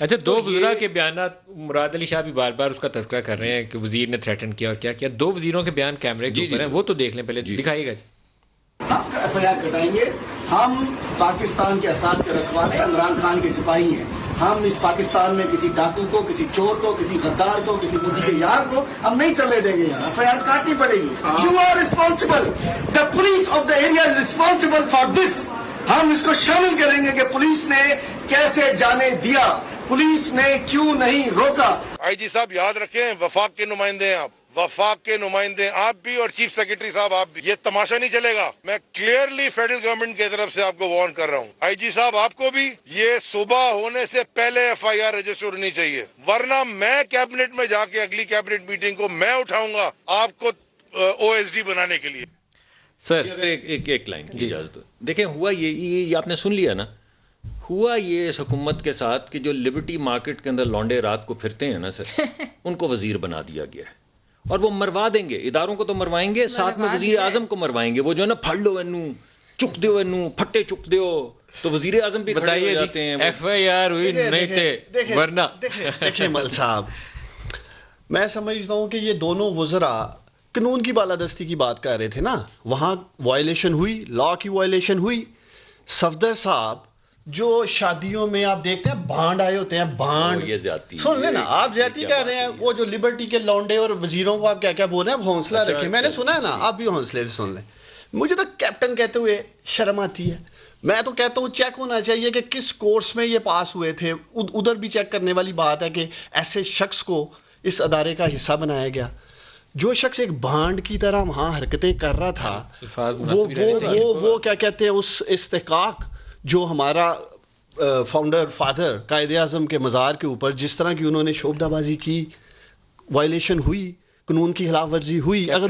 اچھا، دو وزراء کے بیانات، مراد علی شاہ بھی بار بار اس کا تذکرہ کر رہے ہیں کہ وزیر نے تھریٹن کیا اور کیا کیا. دو وزیروں کے بیان کیمرے کے اوپر ہیں، وہ تو دیکھ لیں پہلے. دکھائیے گا. ہم ایف آئی آر کٹائیں گے. ہم پاکستان کے اساس کے رکھوانے عمران خان کے سپاہی ہیں. ہم اس پاکستان میں کسی ڈاکو کو، کسی چور کو، کسی غدار کو، کسی مودی کے یار کو ہم نہیں چلنے دیں گے. یہاں ایف آئی آر کاٹنی پڑے گی. You are responsible. The police of the area is responsible for this. ہم اس کو شامل کریں گے کہ پولیس نے کیسے جانے دیا، پولیس نے کیوں نہیں روکا. آئی جی صاحب یاد رکھیں، وفاق کے نمائندے ہیں آپ، وفاق کے نمائندے آپ بھی اور چیف سیکرٹری صاحب آپ بھی. یہ تماشا نہیں چلے گا. میں کلیئرلی فیڈرل گورنمنٹ کی طرف سے آپ کو وارن کر رہا ہوں. آئی جی صاحب آپ کو بھی یہ صبح ہونے سے پہلے ایف آئی آر رجسٹر ہونی چاہیے، ورنہ میں کیبنٹ میں جا کے اگلی کیبنٹ میٹنگ کو میں اٹھاؤں گا آپ کو او ایس ڈی بنانے کے لیے. سر ایک لائن کی اجازت. دیکھیں ہوا یہ آپ نے سن لیا نا، ہوا یہ اس حکومت کے ساتھ کہ جو لبرٹی مارکیٹ کے اندر لونڈے رات کو پھرتے ہیں نا سر، ان کو وزیر بنا دیا گیا ہے. اور وہ مروا دیں گے، اداروں کو تو مروائیں گے، ساتھ میں وزیر اعظم کو مروائیں گے. وہ جو ہے نا پھڑ لو اینو، چک دیو اینو، پھٹے چک دیو، تو وزیر اعظم بھی کھڑے ہو جاتے ہیں. ایف آئی آر ہوئی نہیں تھے ورنہ. دیکھیں مل صاحب، میں سمجھتا ہوں کہ یہ دونوں وزراء قانون کی بالادستی کی بات کر رہے تھے نا، وہاں وائلیشن ہوئی، لا کی وائلیشن ہوئی. صفدر صاحب جو شادیوں میں آپ دیکھتے ہیں بانڈ آئے ہوتے ہیں، بانڈ سن لیں نا، آپ زیادتی کر رہے ہیں. وہ جو لبرٹی کے لونڈے اور وزیروں کو آپ کیا کیا بول رہے ہیں، حوصلہ رکھیں. میں نے سنا ہے نا، آپ بھی حوصلے سے سن لیں. مجھے تو کیپٹن کہتے ہوئے شرم آتی ہے. میں تو کہتا ہوں چیک ہونا چاہیے کہ کس کورس میں یہ پاس ہوئے تھے. ادھر بھی چیک کرنے والی بات ہے کہ ایسے شخص کو اس ادارے کا حصہ بنایا گیا. جو شخص ایک بانڈ کی طرح وہاں حرکتیں کر رہا تھا، وہ کیا کہتے ہیں، اس استحقاق جو ہمارا فاؤنڈر فادر قائد اعظم کے مزار کے اوپر جس طرح کی انہوں نے شعبدہ بازی کی، وائلیشن ہوئی، قانون کی خلاف ورزی ہوئی. اگر